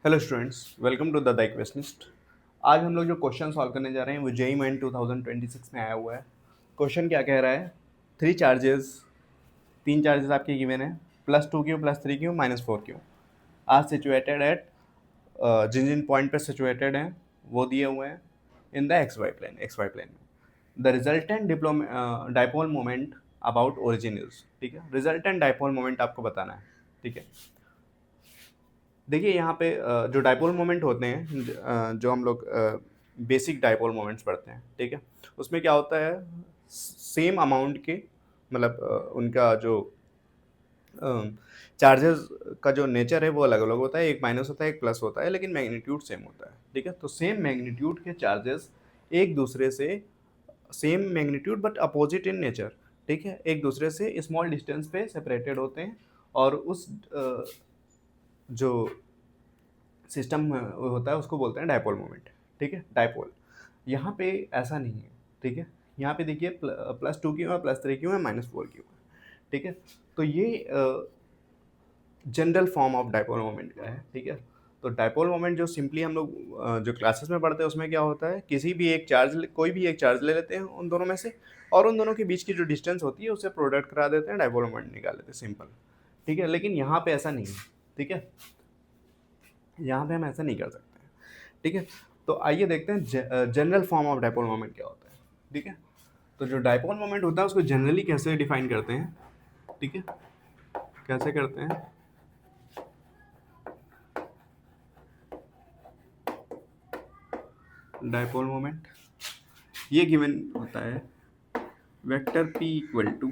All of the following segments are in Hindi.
Hello students, welcome to the equationist. आज हम लोग जो क्वेश्चन सॉल्व करने जा रहे हैं वो जेईई मेन 2026 में आया हुआ है। क्वेश्चन क्या कह रहा है? थ्री चार्जेस, तीन चार्जेस आपके गिवन है, +2 Q +3 Q -4 Q are situated at, जिन जिन पॉइंट पे सिचुएटेड हैं वो दिए हुए हैं in the X Y plane में। The resultant dipole moment about origin is, ठीक है। रिजल्टेंट डाइपोल मोमेंट आपको बताना है, ठीक है। देखिए यहाँ पे जो डाइपोल मोमेंट होते हैं, जो हम लोग बेसिक डाइपोल मोमेंट्स पढ़ते हैं, ठीक है, उसमें क्या होता है, सेम अमाउंट के मतलब उनका जो चार्जेस का जो नेचर है वो अलग अलग होता है। एक माइनस होता है, एक प्लस होता है, लेकिन मैग्नीट्यूड सेम होता है, ठीक है। तो सेम मैग्नीट्यूड के चार्जेस एक दूसरे से, same magnitude but opposite in nature, ठीक है, एक दूसरे से स्मॉल डिस्टेंस पे सेपरेटेड होते हैं। और उस जो सिस्टम होता है उसको बोलते हैं डाइपोल मोमेंट, ठीक है, डाइपोल। यहाँ पे ऐसा नहीं है, ठीक है। यहाँ पे देखिए +2 क्यू है, +3 क्यू है, -4 क्यू है, ठीक है। तो ये general form of dipole moment का है, ठीक है। तो डाइपोल मोमेंट जो सिंपली हम लोग जो क्लासेस में पढ़ते हैं उसमें क्या होता है, किसी भी एक चार्ज, कोई भी एक चार्ज ले लेते हैं उन दोनों में से, और उन दोनों के बीच की जो डिस्टेंस होती है उससे प्रोडक्ट करा देते हैं, डाइपोल मोमेंट निकाल लेते हैं, सिंपल, ठीक है। लेकिन यहाँ पे ऐसा नहीं है, ठीक है, यहाँ पे हम ऐसा नहीं कर सकते, ठीक है। तो आइए देखते हैं general form of dipole moment क्या होता है, ठीक है। तो जो डाइपोल मोमेंट होता है उसको जनरली कैसे डिफाइन करते हैं, ठीक है, कैसे करते हैं? डाइपोल मोमेंट ये गिवन होता है, vector p equal to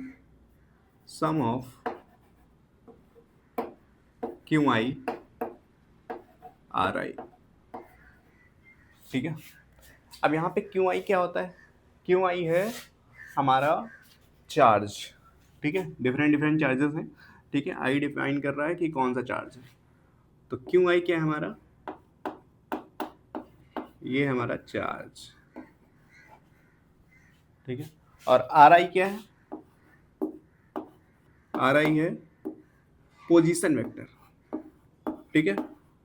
sum of q i r i, ठीक है। अब यहाँ पे क्यू आई क्या होता है? क्यू आई है हमारा चार्ज, ठीक है, डिफरेंट डिफरेंट चार्जेस हैं, ठीक है। आई डिफाइन कर रहा है कि कौन सा चार्ज है। तो क्यू आई क्या है हमारा? ये है हमारा चार्ज, ठीक है। और आर आई क्या है? आर आई है पोजीशन वेक्टर, ठीक है।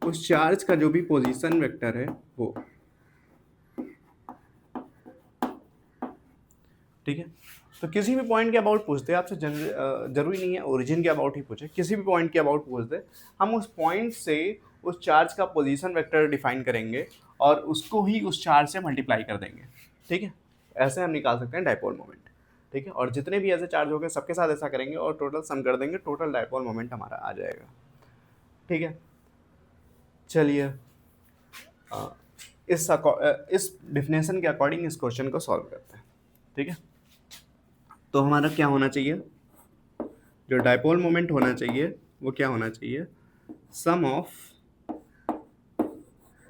उस चार्ज का जो भी पोजीशन वेक्टर है वो, ठीक है। तो किसी भी पॉइंट के अबाउट पूछते हैं आपसे, जरूरी नहीं है ओरिजिन के अबाउट ही पूछे, किसी भी पॉइंट के अबाउट पूछते, हम उस पॉइंट से उस चार्ज का पोजीशन वेक्टर डिफाइन करेंगे और उसको ही उस चार्ज से मल्टीप्लाई कर देंगे, ठीक है। ऐसे हम निकाल सकते हैं डाइपोल मोमेंट, ठीक है। और जितने भी ऐसे चार्ज हो गए सबके साथ ऐसा करेंगे और टोटल सम कर देंगे, टोटल डाइपोल मोमेंट हमारा आ जाएगा, ठीक है। चलिए इस डिफिनेशन के अकॉर्डिंग इस क्वेश्चन को सॉल्व करते हैं, ठीक है। तो हमारा क्या होना चाहिए, जो डाइपोल मोमेंट होना चाहिए वो क्या होना चाहिए? Sum of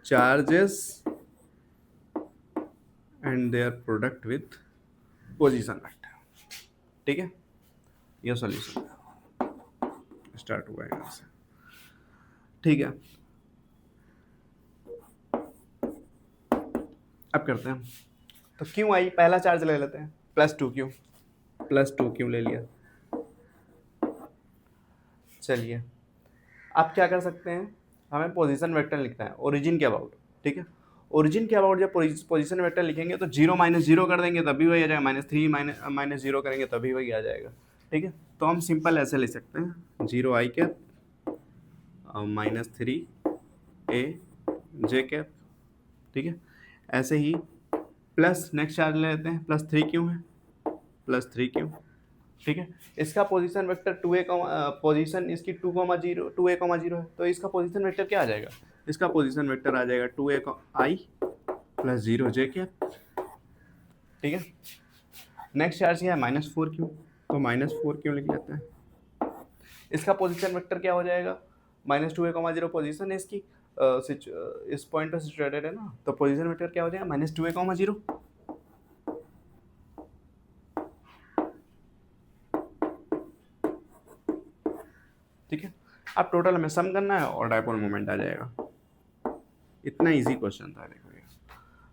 charges and their product with position vector, ठीक है। ये सॉल्यूशन स्टार्ट हुआ है यहाँ से, ठीक है। अब करते हैं, तो क्यों आई पहला चार्ज ले लेते हैं, +2 क्यू ले लिया। चलिए आप क्या कर सकते हैं, हमें पोजीशन वेक्टर लिखना है ओरिजिन के अबाउट, ठीक है। ओरिजिन के अबाउट जब पोजीशन वेक्टर लिखेंगे तो 0 -0 कर देंगे तभी वही आ जाएगा, -3 -0 करेंगे तभी वही आ जाएगा, ठीक है। तो हम सिंपल ऐसे लिख सकते हैं, 0 आई कैप -3 ए जे कैप, ठीक है। ऐसे ही प्लस नेक्स्ट चार्ज ले लेते हैं, +3 क्यू है, +3 क्यू, ठीक है। इसका पोजीशन वेक्टर 2a, पोजीशन इसकी 2,0 2a,0 है, तो इसका पोजीशन वेक्टर क्या आ जाएगा? इसका पोजीशन वेक्टर आ जाएगा 2a आई +0 जे कैप, ठीक है। नेक्स्ट चार्ज क्या है? -4 क्यू, तो -4 क्यू लिख लेते हैं। इसका पोजीशन वेक्टर क्या हो जाएगा? -2a,0 पोजीशन है इसकी, इस पॉइंट पर सिचुएटेड है ना, तो पोजीशन वेक्टर क्या हो जाएगा? -2a,0, ठीक है। अब टोटल हमें सम करना है और डाइपोल मोमेंट आ जाएगा। इतना इजी क्वेश्चन था, देखो ये।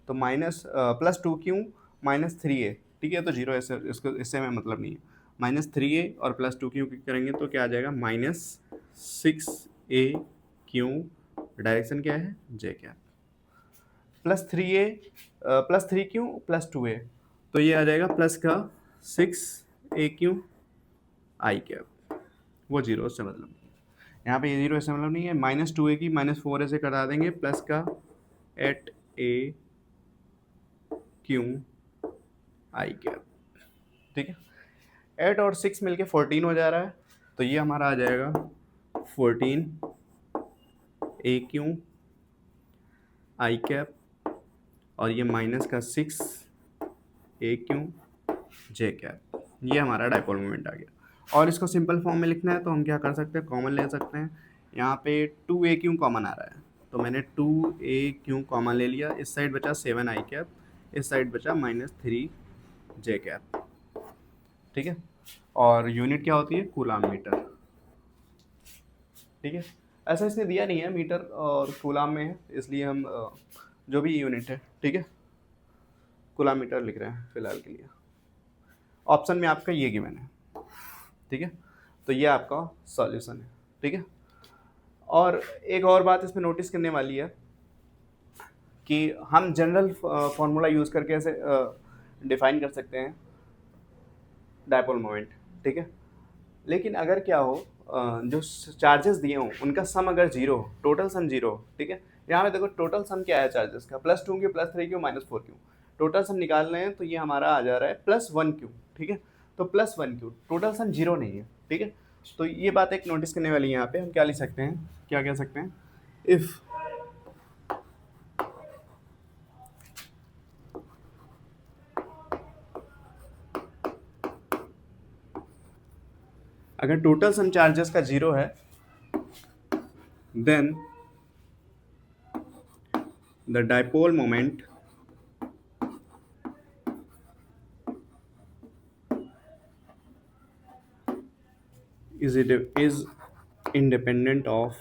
तो +2 क्यू -3a, ठीक है। तो 0 ऐसे, इसको इससे हमें मतलब नहीं है। -3a और +2 क्यू करेंगे तो क्या आ जाएगा? -6a क्यू डायरेक्शन क्या है, जे कैप। +3a +3q +2a, तो ये आ जाएगा प्लस का 6aq आई कैप, वो जीरो से मतलब, यहाँ पे ये जीरो से मतलब नहीं है। -2a की -4a से कटा देंगे, प्लस का 8a क्यू आई कैप। ठीक है, 8 और 6 मिलके 14 हो जा रहा है, तो ये हमारा आ जाएगा 14 a क्यू आई कैप, और ये माइनस का 6 a क्यू जे कैप। ये हमारा डाइपोल मोमेंट आ गया। और इसको सिंपल फॉर्म में लिखना है तो हम क्या कर सकते हैं, कॉमन ले सकते हैं। यहाँ पे 2a क्यू कॉमन आ रहा है, तो मैंने 2a क्यू कॉमन ले लिया। इस साइड बचा 7 आई कैप, इस साइड बचा -3 जे कैप। ठीक है, और यूनिट क्या होती है, कूलाम मीटर। ठीक है, ऐसा इसने दिया नहीं है, मीटर और कूलाम में है, इसलिए हम जो भी यूनिट है, ठीक है, कूलाम मीटर लिख रहे हैं फिलहाल के लिए। ऑप्शन में आपका ये गिवन है। ठीक है, तो ये आपका सॉल्यूशन है। ठीक है, और एक और बात इसमें नोटिस करने वाली है कि हम जनरल फार्मूला यूज़ करके ऐसे डिफाइन कर सकते हैं डायपोल मोमेंट। ठीक है, लेकिन अगर क्या हो, जो चार्जेस दिए हों उनका सम अगर जीरो हो, टोटल सम जीरो हो, ठीक है, यहाँ पे देखो टोटल सम क्या है चार्जेस का, +2q +3q -4q, total sum निकाल रहे हैं तो ये हमारा आ जा रहा है +1q। ठीक है, तो +1q, टोटल सम जीरो नहीं है। ठीक है, तो ये बात एक नोटिस करने वाली है। यहाँ पे हम क्या लिख सकते हैं, क्या कह सकते हैं, इफ़ अगर टोटल सम चार्जेस का जीरो है, then the dipole moment is independent of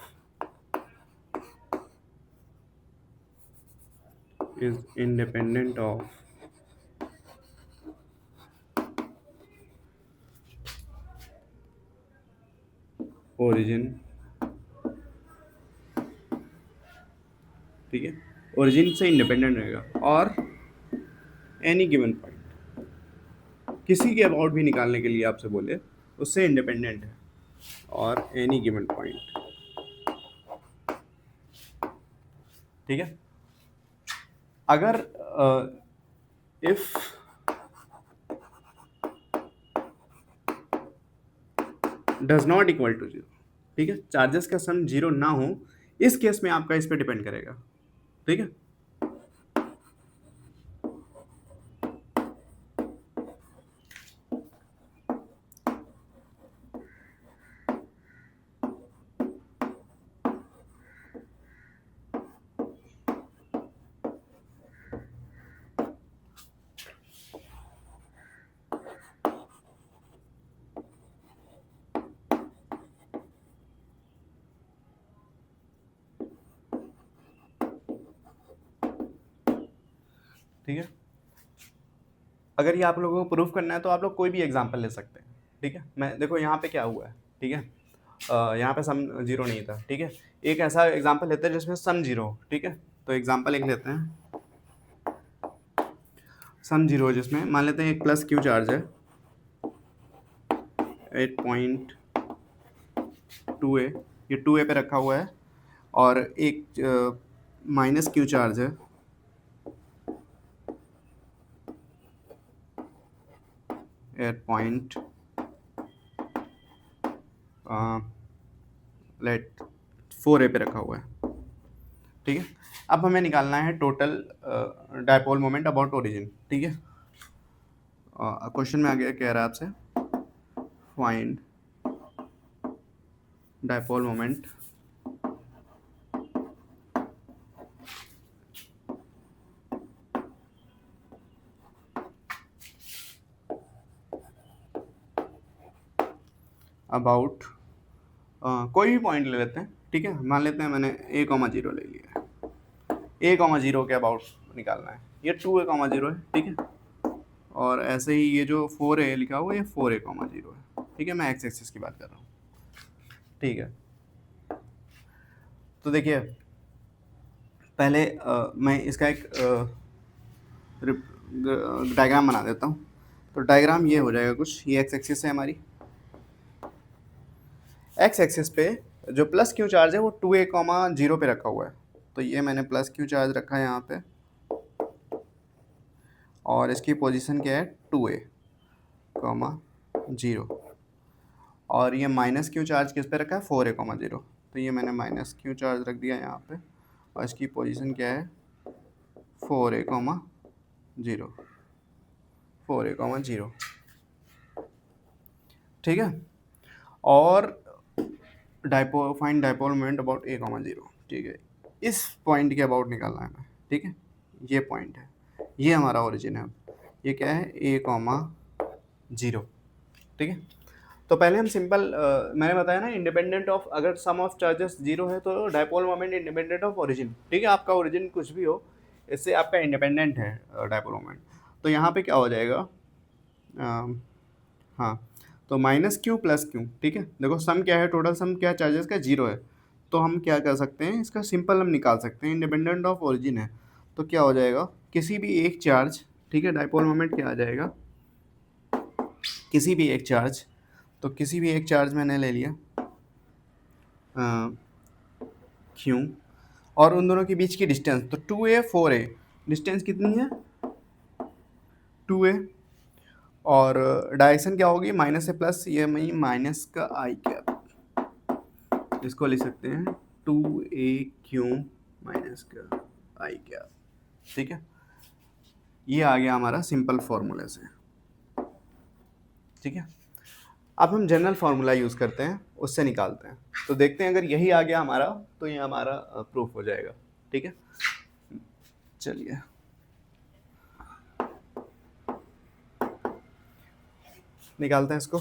origin। ठीक है, ओरिजिन से इंडिपेंडेंट रहेगा, और एनी गिवन पॉइंट, किसी के अबाउट भी निकालने के लिए आपसे बोले उससे इंडिपेंडेंट है, और एनी गिवन पॉइंट। ठीक है, अगर if does not equal to zero, ठीक है, चार्जेस का सम जीरो ना हो, इस केस में आपका इस पे डिपेंड करेगा। ठीक है, ठीक है, अगर ये आप लोगों को प्रूफ करना है तो आप लोग कोई भी एग्जांपल ले सकते हैं। ठीक है, मैं देखो यहाँ पे क्या हुआ है। ठीक है, यहाँ पे सम जीरो नहीं था। ठीक है, एक ऐसा एग्जांपल लेते हैं जिसमें सम जीरो हो। ठीक है, तो एग्जांपल एक लेते हैं, सम जीरो जिसमें मान लेते हैं एक +q चार्ज है 8.2a, ये 2a पे रखा हुआ है, और एक -q चार्ज है 8. लेट 4a पे रखा हुआ है। ठीक है, अब हमें निकालना है total dipole moment about origin. ठीक है, क्वेश्चन में आगे कह रहा है आपसे फाइंड डायपोल मोमेंट अबाउट, कोई भी पॉइंट ले लेते हैं। ठीक है, मान लेते हैं मैंने a,0 ले लिया है, a,0 के अबाउट निकालना है। ये 2a,0 है। ठीक है, और ऐसे ही ये जो 4a लिखा हुआ है, ये 4a,0 है। ठीक है, मैं एक्स एक्सिस की बात कर रहा हूँ। ठीक है, तो देखिए पहले मैं इसका एक डायग्राम बना देता हूँ। तो डायग्राम ये हो जाएगा कुछ, ये एक्स एक्सिस है हमारी। एक्स एक्सिस पे जो प्लस क्यू चार्ज है वो 2a, 0 पे रखा हुआ है। तो ये मैंने प्लस क्यू चार्ज रखा है यहाँ पे, और इसकी पोजीशन क्या है 2a, 0। और ये माइनस क्यू चार्ज किस पे रखा है 4a, 0। तो ये मैंने माइनस क्यू चार्ज रख दिया यहाँ पे, और इसकी पोजीशन क्या है 4a, 0, 4a, 0। ठीक है। और find dipole moment about a, 0। ठीक है, इस पॉइंट के अबाउट निकालना है हमें। ठीक है, ये पॉइंट है, ये हमारा ओरिजिन है। ये क्या है a, 0। ठीक है। तो पहले हम सिंपल मैंने बताया ना, इंडिपेंडेंट ऑफ, अगर सम ऑफ चार्जेस 0 है तो dipole moment independent of origin. ठीक है, आपका ओरिजिन कुछ भी हो, इससे आपका इंडिपेंडेंट है डाइपोल मोमेंट। तो यहाँ पे क्या हो जाएगा, हाँ, तो माइनस क्यू प्लस क्यू। ठीक है, देखो सम क्या है, टोटल सम क्या चार्जेस का 0 है। तो हम क्या कर सकते हैं, इसका सिंपल हम निकाल सकते हैं, इंडिपेंडेंट ऑफ ओरिजिन है। तो क्या हो जाएगा, किसी भी एक चार्ज, ठीक है, डाइपोल मोमेंट क्या आ जाएगा, किसी भी एक चार्ज, तो किसी भी एक चार्ज मैंने ले लिया क्यू, और उन दोनों के बीच की डिस्टेंस, तो 2a 4a, डिस्टेंस कितनी है 2a, और डायरेक्शन क्या होगी माइनस से प्लस, ये माइनस का आई कैप, इसको लिख सकते हैं 2a माइनस का आई कैप। ठीक है, ये आ गया हमारा सिंपल फॉर्मूले से। ठीक है, अब हम जनरल फार्मूला यूज़ करते हैं, उससे निकालते हैं। तो देखते हैं, अगर यही आ गया हमारा तो ये हमारा प्रूफ हो जाएगा। ठीक है, चलिए निकालते हैं इसको।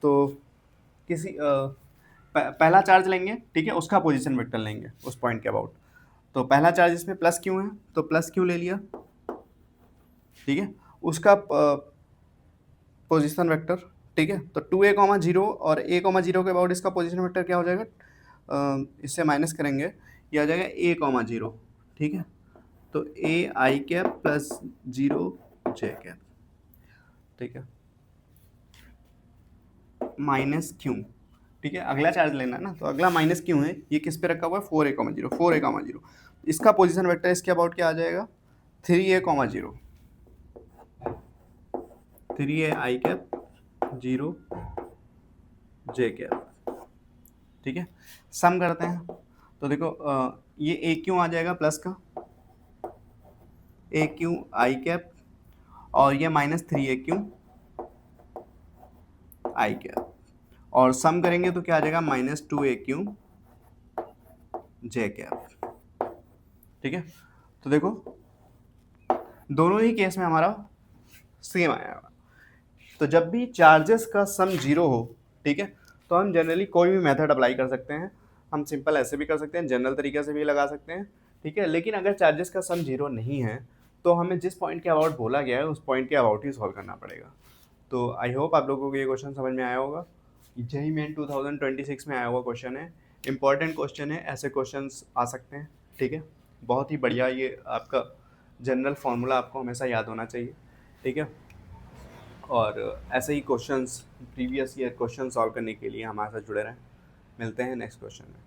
तो किसी पहला चार्ज लेंगे, ठीक है, उसका पोजीशन वेक्टर लेंगे उस पॉइंट के अबाउट। तो पहला चार्ज इसमें प्लस क्यू है, तो प्लस क्यू ले लिया। ठीक है, उसका पोजीशन वेक्टर, ठीक है, तो 2a, 0 और a, 0 के अबाउट इसका पोजीशन वेक्टर क्या हो जाएगा, इससे माइनस करेंगे, ये आ जाएगा a, 0। ठीक है, तो a I cap plus 0 j cap. ठीक है, माइनस क्यू। ठीक है, अगला चार्ज लेना है ना, तो अगला माइनस क्यू है, ये किस पे रखा हुआ है 4a, 0, 4a, 0। इसका पोजीशन वेक्टर इसके अबाउट क्या आ जाएगा 3a, 0, 3a आई कैप 0 j कैप। ठीक है, सम करते हैं। तो देखो ये ए क्यू आ जाएगा प्लस का, ए क्यू आई कैप, और ये minus 3a Q I cap, और सम करेंगे तो क्या आ जाएगा माइनस 2a क्यू जे कैप। ठीक है, तो देखो दोनों ही केस में हमारा सेम आया। तो जब भी चार्जेस का सम 0 हो, ठीक है, तो हम जनरली कोई भी मेथड अप्लाई कर सकते हैं। हम सिंपल ऐसे भी कर सकते हैं, जनरल तरीके से भी लगा सकते हैं। ठीक है, लेकिन अगर चार्जेस का सम 0 नहीं है तो हमें जिस पॉइंट के अबाउट बोला गया है उस पॉइंट के अबाउट ही सॉल्व करना पड़ेगा। तो आई होप आप लोगों को ये क्वेश्चन समझ में आया होगा। जेईई मेन 2026 में आया हुआ क्वेश्चन है, इंपॉर्टेंट क्वेश्चन है, ऐसे क्वेश्चंस आ सकते हैं। ठीक है, बहुत ही बढ़िया, ये आपका जनरल फार्मूला आपको हमेशा याद होना चाहिए। ठीक है, और ऐसे ही questions, previous year question solve करने के लिए हमारे साथ जुड़े रहें। मिलते हैं नेक्स्ट क्वेश्चन में।